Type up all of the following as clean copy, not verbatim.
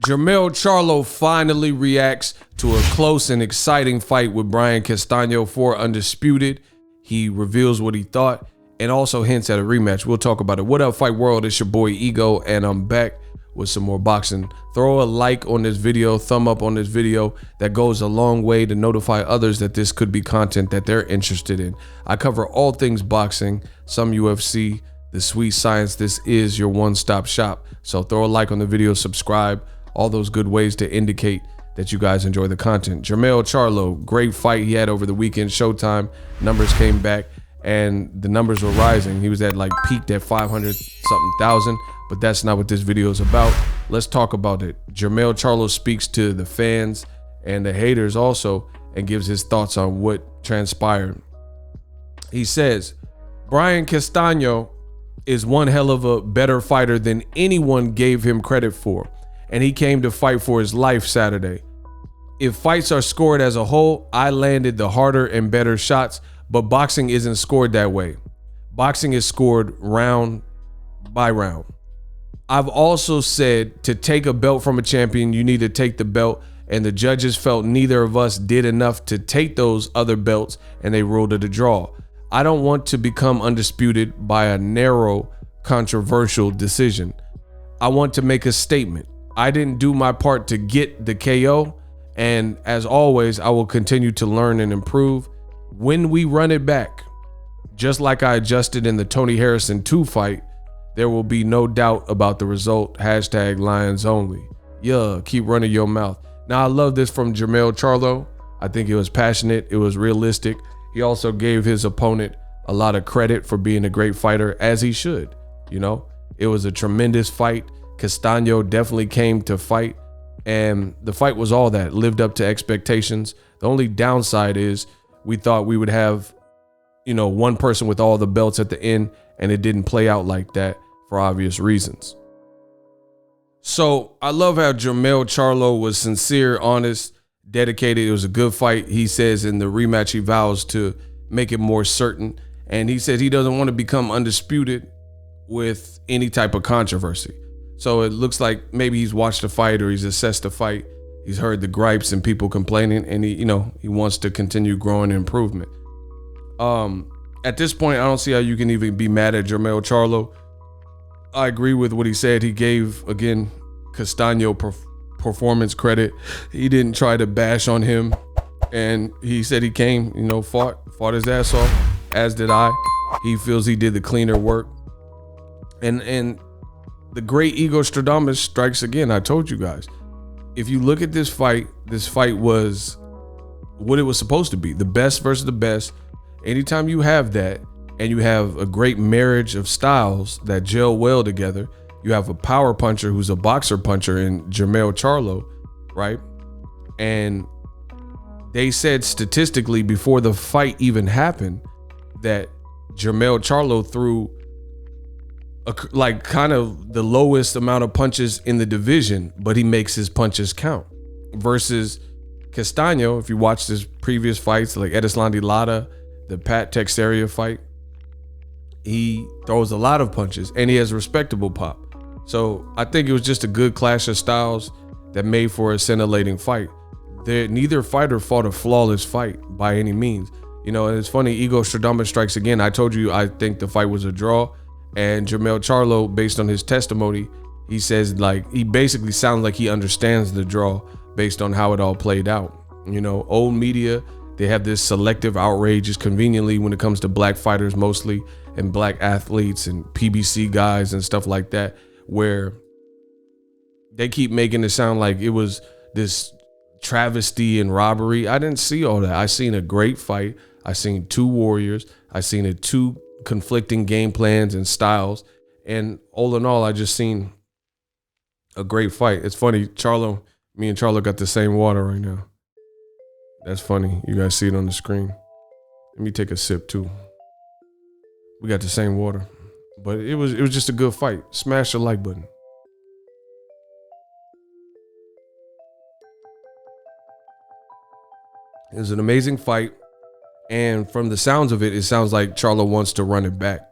Jermell Charlo finally reacts to a close and exciting fight with Brian Castano for Undisputed. He reveals what he thought and also hints at a rematch. We'll talk about it. What up, Fight World? It's your boy Ego, and I'm back with some more boxing. Throw a like on this video, thumb up on this video. That goes a long way to notify others that this could be content that they're interested in. I cover all things boxing, some UFC, the sweet science. This is your one-stop shop. So throw a like on the video, subscribe, all those good ways to indicate that you guys enjoy the content. Jermell Charlo, great fight he had over the weekend. Showtime, numbers came back and the numbers were rising. He was at like peaked at 500 something thousand, but that's not what this video is about. Let's talk about it. Jermell Charlo speaks to the fans and the haters also and gives his thoughts on what transpired. He says, Brian Castano is one hell of a better fighter than anyone gave him credit for, and he came to fight for his life Saturday. If fights are scored as a whole, I landed the harder and better shots, but boxing isn't scored that way. Boxing is scored round by round. I've also said to take a belt from a champion, you need to take the belt, and the judges felt neither of us did enough to take those other belts, and they ruled it a draw. I don't want to become undisputed by a narrow, controversial decision. I want to make a statement. I didn't do my part to get the KO, and as always, I will continue to learn and improve. When we run it back, just like I adjusted in the Tony Harrison 2 fight, there will be no doubt about the result. Hashtag Lions only. Yeah, keep running your mouth. Now, I love this from Jermell Charlo. I think it was passionate. It was realistic. He also gave his opponent a lot of credit for being a great fighter, as he should. You know, it was a tremendous fight. Castano definitely came to fight, and the fight was all that, lived up to expectations. The only downside is we thought we would have, you know, one person with all the belts at the end, and it didn't play out like that for obvious reasons. So I love how Jermell Charlo was sincere, honest, dedicated. It was a good fight. He says in the rematch he vows to make it more certain, and he said he doesn't want to become undisputed with any type of controversy. So it looks like maybe he's watched the fight or he's assessed the fight. He's heard the gripes and people complaining, and he wants to continue growing improvement. At this point, I don't see how you can even be mad at Jermell Charlo. I agree with what he said. He gave, again, Castano performance credit. He didn't try to bash on him, and he said he came, fought his ass off, as did I. He feels he did the cleaner work. And the great Ego Stradamus strikes again. I told you guys, if you look at this fight was what it was supposed to be, the best versus the best. Anytime you have that, and you have a great marriage of styles that gel well together, you have a power puncher who's a boxer puncher in Jermell Charlo, right? And they said statistically before the fight even happened that Jermell Charlo threw kind of the lowest amount of punches in the division, but he makes his punches count. Versus Castano, if you watch his previous fights, like Edeslandi Lara, the Pat Texeria fight, he throws a lot of punches and he has respectable pop. So I think it was just a good clash of styles that made for a scintillating fight. Neither fighter fought a flawless fight by any means. And it's funny, Ego Stradamus strikes again. I told you I think the fight was a draw. And Jermell Charlo, based on his testimony, he says he basically sounds like he understands the draw based on how it all played out. Old media, they have this selective outrage conveniently when it comes to black fighters mostly, and black athletes and PBC guys and stuff like that, where they keep making it sound like it was this travesty and robbery. I didn't see all that. I seen a great fight. I seen two warriors. I seen two conflicting game plans and styles, and all in all, I just seen a great fight. It's funny, me and Charlo got the same water right now. That's funny. You guys see it on the screen. Let me take a sip too. We got the same water, but it was just a good fight. Smash the like button. It was an amazing fight. And from the sounds of it, it sounds like Charlo wants to run it back.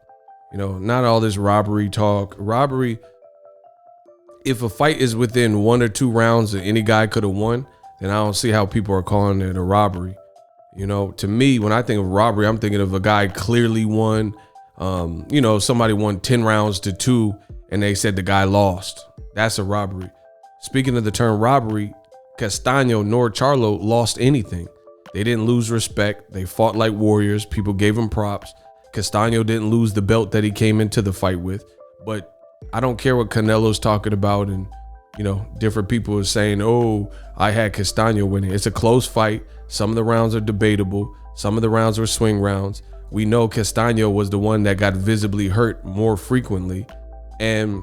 Not all this robbery talk. Robbery, if a fight is within 1 or 2 rounds and any guy could have won, then I don't see how people are calling it a robbery. You know, to me, when I think of robbery, I'm thinking of a guy clearly won. You know, somebody won 10 rounds to 2 and they said the guy lost. That's a robbery. Speaking of the term robbery, Castano nor Charlo lost anything. They didn't lose respect. They fought like warriors. People gave him props. Castano didn't lose the belt that he came into the fight with. But I don't care what Canelo's talking about, and you know, different people are saying, oh, I had Castano winning. It's a close fight. Some of the rounds are debatable. Some of the rounds were swing rounds. We know Castano was the one that got visibly hurt more frequently. And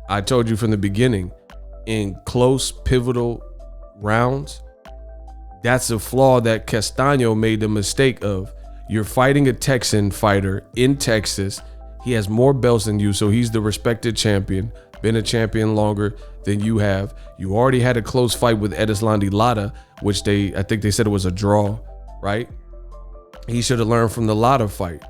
I told you from the beginning, in close, pivotal rounds, that's a flaw that Castano made the mistake of. You're fighting a Texan fighter in Texas. He has more belts than you, so he's the respected champion, been a champion longer than you have. You already had a close fight with Erislandy Lara, which I think they said it was a draw, right? He should have learned from the Lara fight.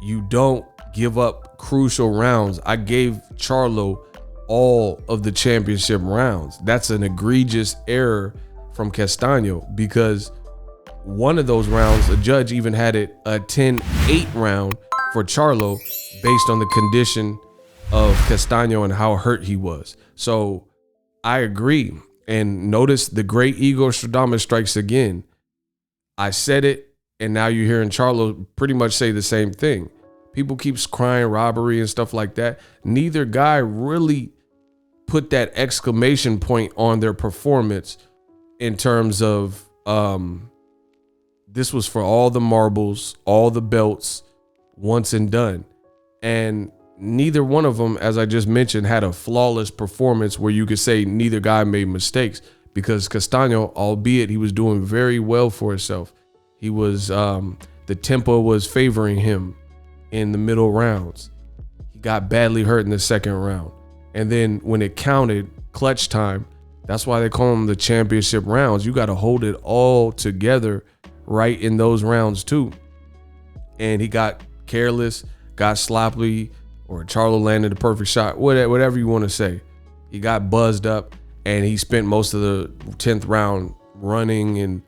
You don't give up crucial rounds. I gave Charlo all of the championship rounds. That's an egregious error from Castano, because one of those rounds, a judge even had it a 10-8 round for Charlo based on the condition of Castano and how hurt he was. So I agree. And notice the great Igor Stradamus strikes again. I said it, and now you're hearing Charlo pretty much say the same thing. People keeps crying robbery and stuff like that. Neither guy really put that exclamation point on their performance in terms of this was for all the marbles, all the belts, once and done. And neither one of them, as I just mentioned, had a flawless performance where you could say neither guy made mistakes, because Castano, albeit he was doing very well for himself, he was the tempo was favoring him in the middle rounds. He got badly hurt in the second round. And then when it counted, clutch time, that's why they call them the championship rounds. You got to hold it all together right in those rounds too. And he got careless, got sloppy, or Charlo landed the perfect shot, whatever you want to say. He got buzzed up, and he spent most of the 10th round running and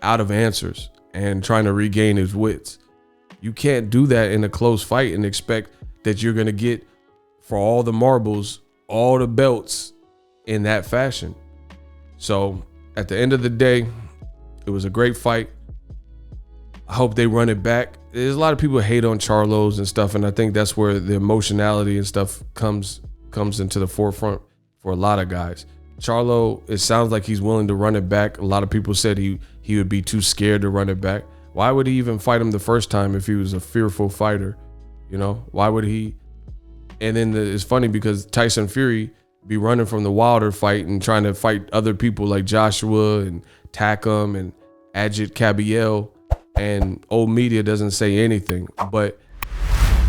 out of answers and trying to regain his wits. You can't do that in a close fight and expect that you're going to get, for all the marbles, all the belts in that fashion. So at the end of the day, it was a great fight. I hope they run it back. There's a lot of people hate on Charlos and stuff, and I think that's where the emotionality and stuff comes into the forefront for a lot of guys. Charlo, it sounds like he's willing to run it back. A lot of people said he would be too scared to run it back. Why would he even fight him the first time if he was a fearful fighter? You know, why would he? And then it's funny because Tyson Fury be running from the Wilder fight and trying to fight other people like Joshua and Takam and Ajit Kabiel, and old media doesn't say anything. But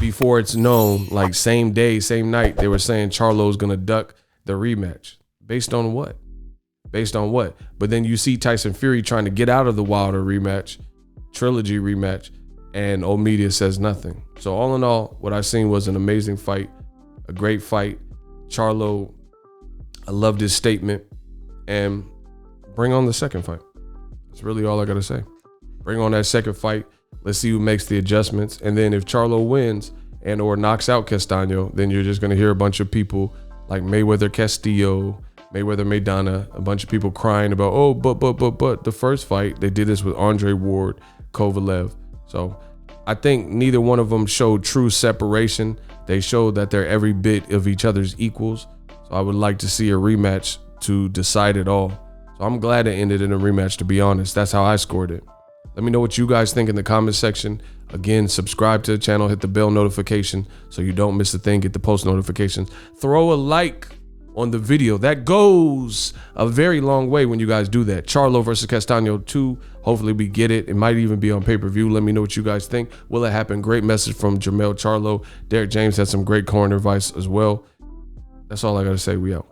before it's known, like same day, same night, they were saying Charlo's gonna duck the rematch. Based on what? Based on what? But then you see Tyson Fury trying to get out of the Wilder rematch, trilogy rematch, and old media says nothing. So all in all, what I seen was an amazing fight, a great fight. Charlo, I loved his statement, and bring on the second fight. That's really all I gotta say. Bring on that second fight. Let's see who makes the adjustments. And then if Charlo wins and or knocks out Castano, then you're just gonna hear a bunch of people like Mayweather Castillo, Mayweather Maidana, a bunch of people crying about, oh, but the first fight, they did this with Andre Ward, Kovalev. So I think neither one of them showed true separation. They showed that they're every bit of each other's equals. So I would like to see a rematch to decide it all. So I'm glad it ended in a rematch, to be honest. That's how I scored it. Let me know what you guys think in the comment section. Again, subscribe to the channel, hit the bell notification so you don't miss a thing, get the post notifications. Throw a like on the video. That goes a very long way when you guys do that. Charlo versus Castano 2. Hopefully we get it. It might even be on pay-per-view. Let me know what you guys think. Will it happen? Great message from Jermell Charlo. Derek James had some great corner advice as well. That's all I got to say. We out.